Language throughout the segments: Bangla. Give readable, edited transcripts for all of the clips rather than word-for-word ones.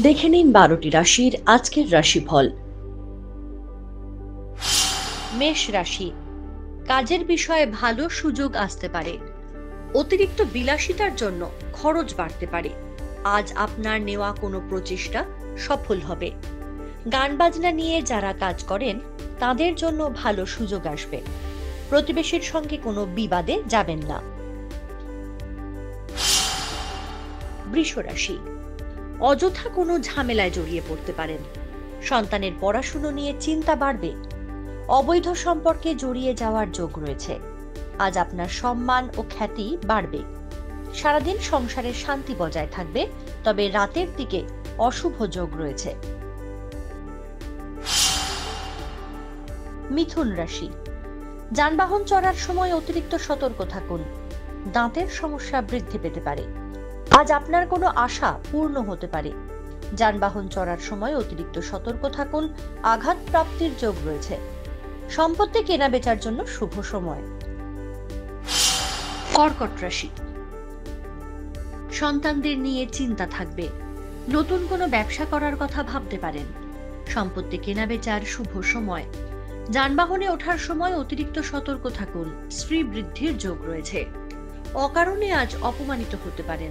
দেখে নিন 12টি রাশির আজকের রাশিফল। মেষ রাশি, কাজের বিষয়ে ভালো সুযোগ আসতে পারে। অতিরিক্ত বিলাসিতার জন্য খরচ বাড়তে পারে। আজ আপনার নেওয়া কোনো প্রচেষ্টা সফল হবে। গান বাজনা নিয়ে যারা কাজ করেন তাদের জন্য ভালো সুযোগ আসবে। প্রতিবেশীর সঙ্গে কোনো বিবাদে যাবেন না। বৃষ রাশি, অযথা কোনো ঝামেলায় জড়িয়ে পড়তে পারেন। সন্তানের পড়াশুনো নিয়ে চিন্তা বাড়বে। অবৈধ সম্পর্কে জড়িয়ে যাওয়ার যোগ রয়েছে। আজ আপনার সম্মান ও খ্যাতি বাড়বে। সারাদিন সংসারের শান্তি বজায় থাকবে, তবে রাতের দিকে অশুভ যোগ রয়েছে। মিথুন রাশি, যানবাহন চড়ার সময় অতিরিক্ত সতর্ক থাকুন। দাঁতের সমস্যা বৃদ্ধি পেতে পারে। আজ আপনার কোনো আশা পূর্ণ হতে পারে। যানবাহন চড়ার সময় অতিরিক্ত সতর্ক থাকুন। আঘাত প্রাপ্তির যোগ রয়েছে। সম্পত্তি কেনা বেচার জন্য শুভ সময়। কর্কট রাশি, সন্তানদের নিয়ে চিন্তা থাকবে। নতুন কোনো ব্যবসা করার কথা ভাবতে পারেন। সম্পত্তি কেনা বেচার শুভ সময়। যানবাহনে ওঠার সময় অতিরিক্ত সতর্ক থাকুন। স্ত্রী বৃদ্ধির যোগ রয়েছে। অকারণে আজ অপমানিত হতে পারেন।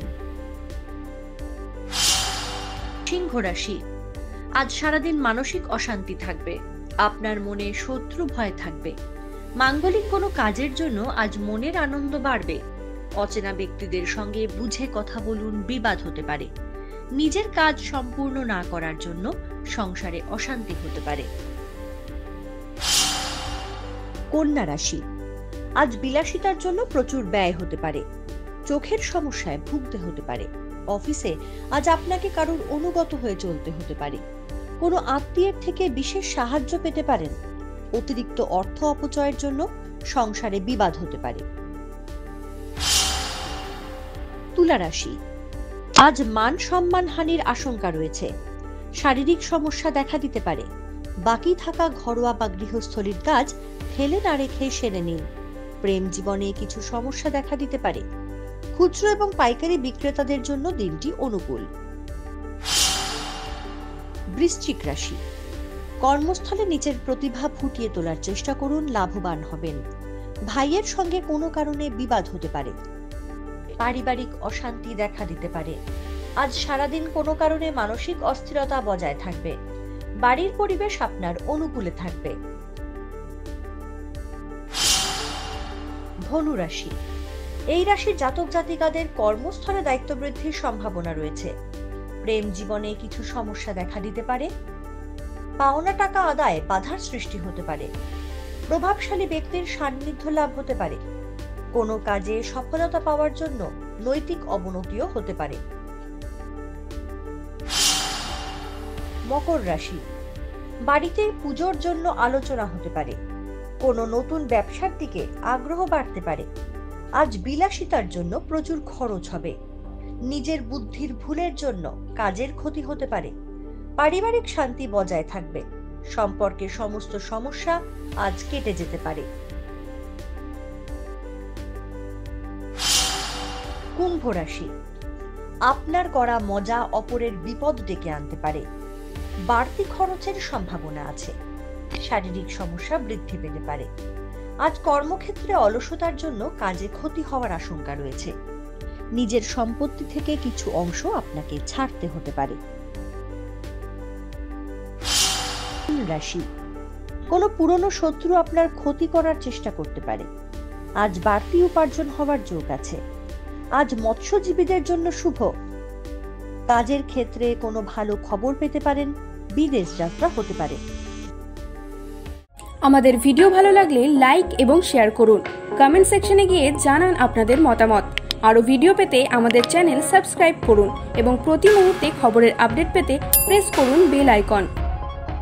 সিংহ রাশি, আজ সারাদিন মানসিক অশান্তি থাকবে। আপনার মনে শত্রু ভয় থাকবে। মাঙ্গলিক কোনো কাজের জন্য আজ মনের আনন্দ বাড়বে। অচেনা ব্যক্তিদের সঙ্গে বুঝে কথা বলুন, বিবাদ হতে পারে। নিজের কাজ সম্পূর্ণ না করার জন্য সংসারে অশান্তি হতে পারে। কন্যা রাশি, আজ বিলাসিতার জন্য প্রচুর ব্যয় হতে পারে। চোখের সমস্যায় ভুগতে হতে পারে। অফিসে আজ আপনাকে কারোর অনুগত হয়ে চলতে হতে পারে। কোনো আত্মীয়ের থেকে বিশেষ সাহায্য পেতে পারেন। অতিরিক্ত অর্থ অপচয়ের জন্য সংসারে বিবাদ হতে পারে। তুলা রাশি, আজ মান সম্মান হানির আশঙ্কা রয়েছে। শারীরিক সমস্যা দেখা দিতে পারে। বাকি থাকা ঘরোয়া বা গৃহস্থলীর কাজ ফেলে না রেখে সেরে নিন। প্রেম জীবনে কিছু সমস্যা দেখা দিতে পারে। খুচরো এবং পাইকারি বিক্রেতাদের জন্য দিনটি অনুকূল। বৃশ্চিক রাশি, কর্মস্থলে নিজের প্রতিভা ফুটিয়ে তোলার চেষ্টা করুন, লাভবান হবেন। ভাইয়ের সঙ্গে কোনো কারণে বিবাদ হতে পারে। পারিবারিক অশান্তি দেখা দিতে পারে। আজ সারাদিন কোনো কারণে মানসিক অস্থিরতা বজায় থাকবে। বাড়ির পরিবেশ আপনার অনুকূলে থাকবে। ধনু রাশি, এই রাশির জাতক জাতিকাদের কর্মস্থলে দায়িত্ব বৃদ্ধির সম্ভাবনা রয়েছে। প্রেম জীবনে কিছু সমস্যা দেখা দিতে পারে। পাওনা টাকা আদায়ে বাধার সৃষ্টি হতে পারে। প্রভাবশালী ব্যক্তির সান্নিধ্য লাভ হতে পারে। কোনো কাজে সফলতা পাওয়ার জন্য নৈতিক অবনতিও হতে পারে। মকর রাশি, বাড়িতে পুজোর জন্য আলোচনা হতে পারে। কোনো নতুন ব্যবসার দিকে আগ্রহ বাড়তে পারে। আজ বিলাসিতার জন্য প্রচুর খরচ হবে। নিজের বুদ্ধির ভুলের জন্য কাজের ক্ষতি হতে পারে। পারিবারিক শান্তি বজায় থাকবে। সম্পর্কে সমস্ত সমস্যা আজ কেটে যেতে পারে। কুম্ভ রাশি, আপনার করা মজা অপরের বিপদ ডেকে আনতে পারে। বাড়তি খরচের সম্ভাবনা আছে। শারীরিক সমস্যা বৃদ্ধি পেতে পারে। আজ কর্মক্ষেত্রে অলসতার জন্য কাজে ক্ষতি হওয়ার আশঙ্কা রয়েছে। নিজের সম্পত্তি থেকে কিছু অংশ আপনাকে ছাড়তে হতে পারে। মীন রাশি, কোনো পুরনো শত্রু আপনার ক্ষতি করার চেষ্টা করতে পারে। আজ বাড়তি উপার্জন হওয়ার যোগ আছে। আজ মৎস্যজীবীদের জন্য শুভ। কাজের ক্ষেত্রে কোনো ভালো খবর পেতে পারেন। বিদেশ যাত্রা হতে পারে। আমাদের ভিডিও ভালো লাগলে লাইক এবং শেয়ার করুন। কমেন্ট সেকশনে গিয়ে জানান আপনাদের মতামত। আরও ভিডিও পেতে আমাদের চ্যানেল সাবস্ক্রাইব করুন এবং প্রতি মুহূর্তে খবরের আপডেট পেতে প্রেস করুন বেল আইকন।